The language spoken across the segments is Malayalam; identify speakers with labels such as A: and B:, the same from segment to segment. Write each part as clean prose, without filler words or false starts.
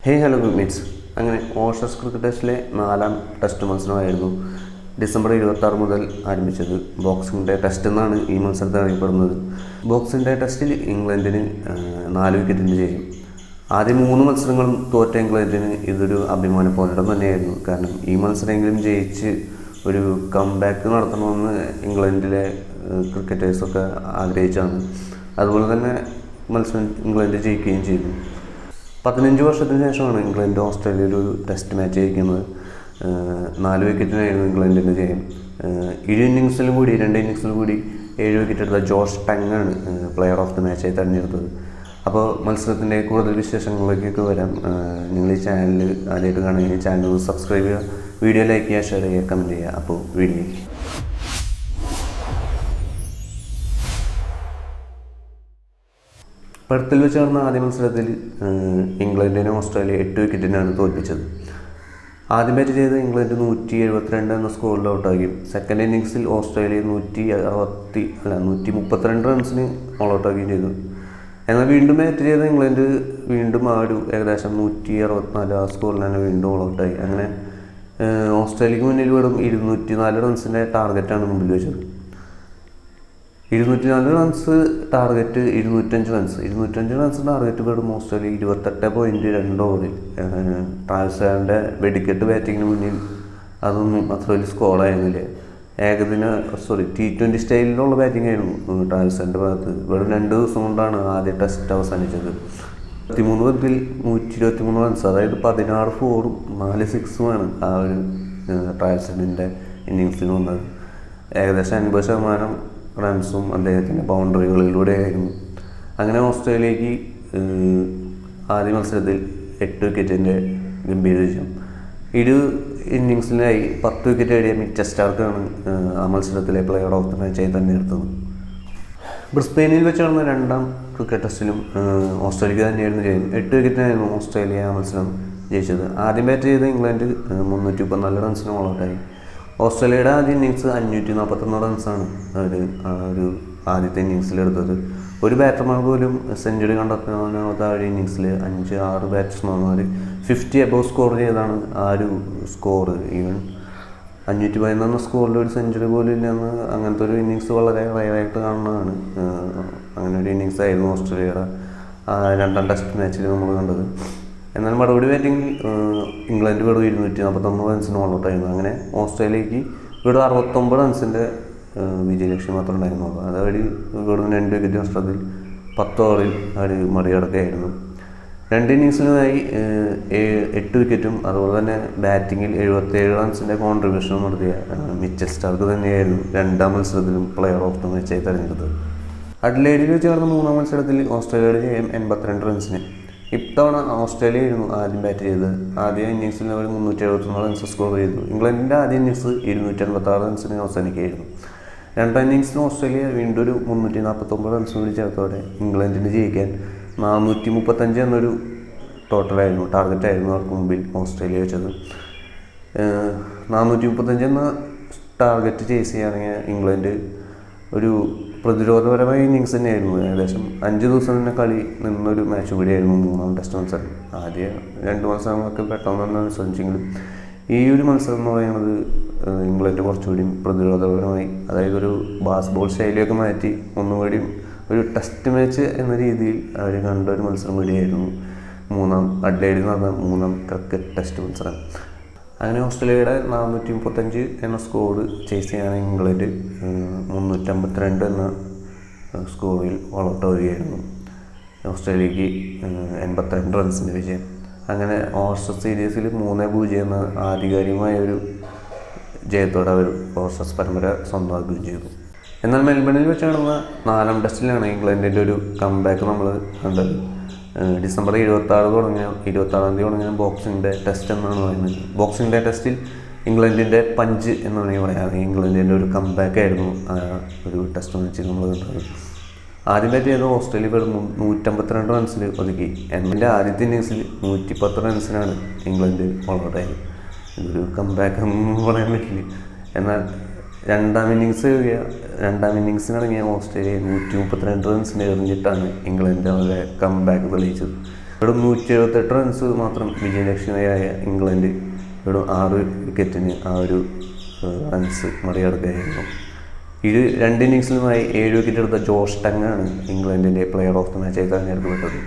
A: Hello good meats. അങ്ങനെ ഓഷസ് ക്രിക്കറ്റ് ടെസ്റ്റിലെ 4ാം ടെസ്റ്റ് മത്സരമായിരുന്നു ഡിസംബർ 26 മുതൽ ആരംഭിച്ചത്. ബോക്സിംഗ് ഡേ ടെസ്റ്റ് എന്നാണ് ഈ മത്സരത്തെ അറിയപ്പെടുന്നത്. ബോക്സിംഗ് ഡേ ടെസ്റ്റിൽ ഇംഗ്ലണ്ടിന് 4 വിക്കറ്റിന് ജയം. ആദ്യ 3 മത്സരങ്ങളും തോറ്റ ഇംഗ്ലണ്ടിന് ഇതൊരു അഭിമാന പോരാട്ടം തന്നെയായിരുന്നു. കാരണം ഈ മത്സരമെങ്കിലും ജയിച്ച് ഒരു കംബാക്ക് നടത്തണമെന്ന് ഇംഗ്ലണ്ടിലെ ക്രിക്കറ്റേഴ്സൊക്കെ ആഗ്രഹിച്ചാണ്. അതുപോലെ തന്നെ മത്സരം ഇംഗ്ലണ്ട് ജയിക്കുകയും ചെയ്തു. 15 വർഷത്തിന് ശേഷമാണ് ഇംഗ്ലണ്ട് ഓസ്ട്രേലിയയിൽ ഒരു ടെസ്റ്റ് മാച്ച് ജയിക്കുന്നത്. 4 വിക്കറ്റിനായിരുന്നു ഇംഗ്ലണ്ടിൻ്റെ ജയം. 2 ഇന്നിങ്സിലും കൂടി 7 വിക്കറ്റ് എടുത്ത ജോഷ് ടങ്ങാണ് പ്ലെയർ ഓഫ് ദി മാച്ചായി തിരഞ്ഞെടുത്തത്. അപ്പോൾ മത്സരത്തിൻ്റെ കൂടുതൽ വിശേഷങ്ങളിലേക്കൊക്കെ വരാം. നിങ്ങൾ ഈ ചാനൽ ആദ്യമായിട്ട് കാണുകയാണെങ്കിൽ ചാനൽ സബ്സ്ക്രൈബ് ചെയ്യുക, വീഡിയോ ലൈക്ക് ചെയ്യുക, ഷെയർ ചെയ്യുക, കമൻറ്റ് ചെയ്യുക. അപ്പോൾ വീഡിയോയിലേക്ക് പെർത്തിൽ വെച്ച് നടന്ന ആദ്യ മത്സരത്തിൽ ഇംഗ്ലണ്ടിനെ ഓസ്ട്രേലിയ 8 വിക്കറ്റിനാണ് തോൽപ്പിച്ചത്. ആദ്യം ബാറ്റ് ചെയ്ത് ഇംഗ്ലണ്ട് 172 എന്ന സ്കോറിൽ ഔട്ടാക്കി. സെക്കൻഡ് ഇന്നിങ്സിൽ ഓസ്ട്രേലിയ 132 റൺസിന് ഓൾ ഔട്ടാക്കുകയും ചെയ്തു. എന്നാൽ വീണ്ടും ബാറ്റ് ചെയ്ത ഇംഗ്ലണ്ട് വീണ്ടും ഏകദേശം 164 ആ സ്കോറിൽ തന്നെ വീണ്ടും ഓൾ ഔട്ടായി. അങ്ങനെ ഓസ്ട്രേലിയക്ക് മുന്നിൽ വെറും 204 റൺസിൻ്റെ ടാർഗറ്റാണ് മുമ്പിൽ വെച്ചത്. 204 റൺസ് ടാർഗറ്റ് 205 റൺസ് ടാർഗറ്റ് വെറും ഓസ്ട്രേലിയ 28.2 ഓവറിൽ. ട്രാവൽസാറിൻ്റെ വെടിക്കെട്ട് ബാറ്റിങ്ങിന് മുന്നിൽ അതൊന്നും അത്ര വലിയ സ്കോറായിരുന്നില്ല. T20 സ്റ്റൈലിലുള്ള ബാറ്റിംഗ് ആയിരുന്നു ട്രാവൽസാറിൻ്റെ ഭാഗത്ത്. വെറും 2 ദിവസം കൊണ്ടാണ് ആദ്യ ടെസ്റ്റ് അവസാനിച്ചത്. 13 പന്തിൽ 123 റൺസ്, അതായത് 16 4ഉം 4 6ഉമാണ് ആ ഒരു ട്രാവൽസാറിൻ്റെ ഇന്നിങ്സിൽ വന്നത്. ഏകദേശം 50% റൺസും അദ്ദേഹത്തിൻ്റെ ബൗണ്ടറികളിലൂടെയായിരുന്നു. അങ്ങനെ ഓസ്ട്രേലിയക്ക് ആദ്യ മത്സരത്തിൽ 8 വിക്കറ്റിൻ്റെ ഗംഭീര വിജയം. 2 ഇന്നിങ്സിലായി 10 വിക്കറ്റ് നേടിയ മിച്ചൽ സ്റ്റാർക്കാണ് ആ മത്സരത്തിലെ പ്ലെയർ ഓഫ് ദി മാച്ചായി തന്നെ എടുത്തത്. ബ്രിസ്ബെയിനിൽ വെച്ച് നടന്ന 2ാം ക്രിക്കറ്റ് ടെസ്റ്റിലും ഓസ്ട്രേലിയക്ക് തന്നെയായിരുന്നു ജയം. 8 വിക്കറ്റിനായിരുന്നു ഓസ്ട്രേലിയ ആ മത്സരം ജയിച്ചത്. ആദ്യം ബാറ്റ് ചെയ്ത ഇംഗ്ലണ്ട് 334 റൺസിന് ഓൾ ഔട്ടായി. ഓസ്ട്രേലിയയുടെ ആദ്യ ഇന്നിങ്സ് 541 റൺസാണ് അവർ ഒരു ആദ്യത്തെ ഇന്നിങ്സിലെടുത്തത്. ഒരു ബാറ്റർമാർ പോലും സെഞ്ചുറി കണ്ടെത്താനാവാത്ത ആ ഒരു ഇന്നിങ്സിൽ 5-6 ബാറ്റ്സ്മാൻമാർ 50 എബോവ് സ്കോർ ചെയ്താണ് ആ ഒരു സ്കോർ. ഈവൻ 511 സ്കോറിൽ ഒരു സെഞ്ചുറി പോലും ഇല്ലെന്ന് അങ്ങനത്തെ ഒരു ഇന്നിങ്സ് വളരെ റയറായിട്ട് കാണുന്നതാണ്. അങ്ങനെ ഒരു ഇന്നിങ്സ് ആയിരുന്നു ഓസ്ട്രേലിയയുടെ 2ാം ടെസ്റ്റ് മാച്ചിൽ നമ്മൾ കണ്ടത്. എന്നാൽ മറുപടി ബാറ്റിങ്ങിൽ ഇംഗ്ലണ്ട് വെറും 241 റൺസിന് ഓൾ ഔട്ടായിരുന്നു. അങ്ങനെ ഓസ്ട്രേലിയക്ക് വെറും 69 റൺസിൻ്റെ വിജയലക്ഷ്യം മാത്രമേ ഉണ്ടായിരുന്നുള്ളൂ. അതവർ വെറും 2 വിക്കറ്റ് നഷ്ടത്തിൽ 10 ഓവറിൽ അവർ മറികടക്കുകയായിരുന്നു. 2 ഇന്നിങ്സിലുമായി 8 വിക്കറ്റും അതുപോലെ തന്നെ ബാറ്റിങ്ങിൽ 77 റൺസിൻ്റെ കോൺട്രിബ്യൂഷനും നടത്തിയ മിച്ചൽ സ്റ്റാർക്ക് തന്നെയായിരുന്നു 2ാം മത്സരത്തിലും പ്ലെയർ ഓഫ് ദി മാച്ചായി തിരഞ്ഞെടുത്തത്. അഡ്ലേഡിൽ വെച്ച് നടന്ന 3ാം മത്സരത്തിൽ ഓസ്ട്രേലിയയുടെ ജയം 82 റൺസിന്. ഇത്തവണ ഓസ്ട്രേലിയ ആയിരുന്നു ആദ്യം ബാറ്റ് ചെയ്തത്. ആദ്യ ഇന്നിങ്സിൽ അവർ 371 റൺസ് സ്കോർ ചെയ്തു. ഇംഗ്ലണ്ടിൻ്റെ ആദ്യ ഇന്നിങ്സ് 286 റൺസിന് അവസാനിക്കുകയായിരുന്നു. 2ാം ഇന്നിങ്സിൽ ഓസ്ട്രേലിയ വീണ്ടും ഒരു 349 റൺസ് കൂടി ചേർത്തോടെ ഇംഗ്ലണ്ടിന് ജയിക്കാൻ 435 എന്നൊരു ടോട്ടലായിരുന്നു, ടാർഗറ്റായിരുന്നു അവർക്ക് മുമ്പിൽ ഓസ്ട്രേലിയ വെച്ചത്. 435 എന്ന ടാർഗറ്റ് ചേസ് ചെയ്യുകയാണെങ്കിൽ ഇംഗ്ലണ്ട് ഒരു പ്രതിരോധപരമായ ഇന്നിങ്സ് തന്നെയായിരുന്നു. ഏകദേശം 5 ദിവസം തന്നെ കളി നിന്നൊരു മാച്ച് കൂടിയായിരുന്നു 3ാം ടെസ്റ്റ് മത്സരം. ആദ്യ 2 മത്സരങ്ങളൊക്കെ പെട്ടെന്ന് തന്നെ അനുസരിച്ചെങ്കിലും ഈ ഒരു മത്സരം എന്ന് പറയുന്നത് ഇംഗ്ലണ്ട് കുറച്ചുകൂടി പ്രതിരോധപരമായി, അതായത് ഒരു ബാസ്ബോൾ ശൈലിയൊക്കെ മാറ്റി ഒന്നുകൂടി ഒരു ടെസ്റ്റ് മാച്ച് എന്ന രീതിയിൽ അവർ കണ്ട ഒരു മത്സരം കൂടിയായിരുന്നു അഡ്ലേഡിൽ നടന്ന 3ാം ക്രിക്കറ്റ് ടെസ്റ്റ് മത്സരം. അങ്ങനെ ഓസ്ട്രേലിയയുടെ 435 എന്ന സ്കോർ ചേസ് ചെയ്യാൻ ഇംഗ്ലണ്ട് 352 എന്ന സ്കോറിൽ ഓൾ ഔട്ട് ആവുകയായിരുന്നു. ഓസ്ട്രേലിയക്ക് 82 റൺസിൻ്റെ വിജയം. അങ്ങനെ ഓഷസ് സീരീസിൽ 3-0 എന്ന ആധികാരികമായ ഒരു ജയത്തോടെ അവർ ഓഷസ് പരമ്പര സ്വന്തമാക്കുകയും ചെയ്തു. എന്നാൽ മെൽബണിൽ വെച്ച് നടന്ന 4ാം ടെസ്റ്റിലാണ് ഇംഗ്ലണ്ടിൻ്റെ ഒരു കംബാക്ക് നമ്മൾ കണ്ടത്. ഡിസംബർ 26 തുടങ്ങിയ ബോക്സിംഗ് ഡേ ടെസ്റ്റ് എന്നാണ് പറയുന്നത്. ബോക്സിംഗ് ഡേ ടെസ്റ്റിൽ ഇംഗ്ലണ്ടിൻ്റെ പഞ്ച് എന്ന് വേണമെങ്കിൽ പറയാം. ഇംഗ്ലണ്ടിൻ്റെ ഒരു കംബാക്ക് ആയിരുന്നു ഒരു ടെസ്റ്റ് മാച്ചിൽ നമ്മൾ കണ്ടത്. ആദ്യം ബാറ്റ് ചെയ്ത ഓസ്ട്രേലിയ വെറും 152 റൺസിൽ ഒതുക്കി. എൻ്റെ ആദ്യത്തെ ഇന്നിങ്സിൽ 110 റൺസിനാണ് ഇംഗ്ലണ്ട് ഓൾ ഔട്ടായത്. ഇതൊരു കംബാക്ക് എന്ന് പറയാൻ പറ്റില്ല. എന്നാൽ 2ാം ഇന്നിങ്സിനിറങ്ങിയ ഓസ്ട്രേലിയ 132 റൺസിന് എറിഞ്ഞിട്ടാണ് ഇംഗ്ലണ്ട് അവരുടെ കംബാക്ക് തെളിയിച്ചത്. വെറും 178 റൺസ് മാത്രം വിജയലക്ഷ്യമായ ഇംഗ്ലണ്ട് വെറും 6 വിക്കറ്റിന് ആ ഒരു റൺസ് മറികടക്കുകയായിരുന്നു. ഇത് 2 ഇന്നിങ്സിലുമായി 7 വിക്കറ്റ് എടുത്ത ജോഷ് ടങ്ങാണ് ഇംഗ്ലണ്ടിൻ്റെ പ്ലെയർ ഓഫ് ദ മാച്ചായി തിരഞ്ഞെടുക്കപ്പെട്ടത്.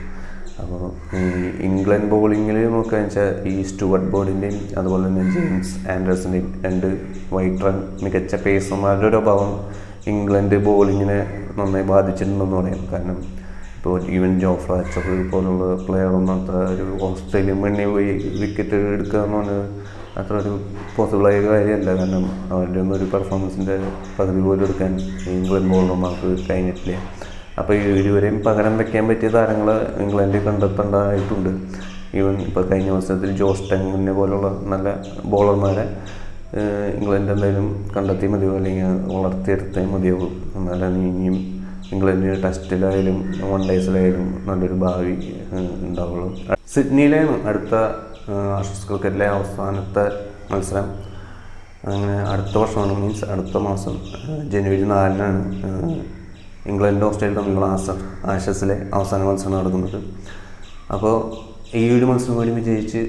A: അപ്പോൾ ഈ ഇംഗ്ലണ്ട് ബോളിങ്ങിൽ നോക്കുകയെന്ന് വെച്ചാൽ ഈ സ്റ്റുവർട്ട് ബോർഡിൻ്റെയും അതുപോലെ തന്നെ ജെയിംസ് ആൻഡേഴ്സിൻ്റെയും 2 വൈറ്റ് റൺ മികച്ച പേസർമാരുടെ ഒരു അഭാവം ഇംഗ്ലണ്ട് ബോളിങ്ങിനെ നന്നായി ബാധിച്ചിട്ടുണ്ടെന്ന് പറയാം. കാരണം ഇപ്പോൾ ഈവൻ ജോഫ്ര ആർച്ചർ പോലുള്ള പ്ലെയറൊന്നും അത്ര ഒരു ഓസ്ട്രേലിയൻ മണ്ണിൽ പോയി വിക്കറ്റ് എടുക്കുക എന്ന് പറഞ്ഞാൽ അത്ര ഒരു പോസിബിളായ കാര്യമല്ല. കാരണം അവരുടെ ഒന്നും ഒരു പെർഫോമൻസിൻ്റെ പകുതി പോലും എടുക്കാൻ ഇംഗ്ലണ്ട് ബോളർമാർക്ക് കഴിഞ്ഞിട്ടില്ല. അപ്പോൾ ഇരുവരെയും പകരം വയ്ക്കാൻ പറ്റിയ താരങ്ങൾ ഇംഗ്ലണ്ട് കണ്ടെത്തേണ്ടതായിട്ടുണ്ട്. ഈവൻ ഇപ്പോൾ കഴിഞ്ഞ മത്സരത്തിൽ ജോഷ് ടങ്ങിനെ പോലുള്ള നല്ല ബോളർമാരെ ഇംഗ്ലണ്ട് എന്തായാലും കണ്ടെത്തി മതിയോ, അല്ലെങ്കിൽ വളർത്തിയെടുത്തേ മതിയാവും. എന്നാലും ഇനിയും ഇംഗ്ലണ്ടിന് ടെസ്റ്റിലായാലും 1 ഡേയ്സിലായാലും നല്ലൊരു ഭാവി ഉണ്ടാവുള്ളൂ. സിഡ്നിയിലാണ് അടുത്ത ആഷസ് ക്രിക്കറ്റിലെ അവസാനത്തെ മത്സരം. അങ്ങനെ അടുത്ത വർഷമാണ്, മീൻസ് അടുത്ത മാസം ജനുവരി 4-നാണ് ഇംഗ്ലണ്ട് ഓസ്ട്രേലിയ തമ്മിലുള്ള ആഷസിലെ അവസാന മത്സരം നടക്കുന്നത്. അപ്പോൾ ഈ ഒരു മത്സരം കൂടി വിജയിച്ച്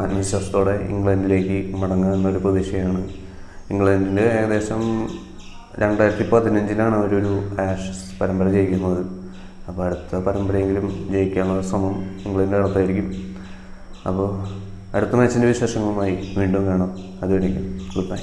A: ആത്മവിശ്വാസത്തോടെ ഇംഗ്ലണ്ടിലേക്ക് മടങ്ങുക എന്നൊരു പ്രതീക്ഷയാണ്. ഇംഗ്ലണ്ടിൻ്റെ ഏകദേശം 2015-ലാണ് അവരൊരു ആഷസ് പരമ്പര ജയിക്കുന്നത്. അപ്പോൾ അടുത്ത പരമ്പരയെങ്കിലും ജയിക്കാനുള്ള ശ്രമം ഇംഗ്ലണ്ടിൻ്റെ അടുത്തായിരിക്കും. അപ്പോൾ അടുത്ത മാച്ചിൻ്റെ വിശേഷങ്ങളുമായി വീണ്ടും കാണാം. അതുവരെയും ഗുഡ് ബൈ.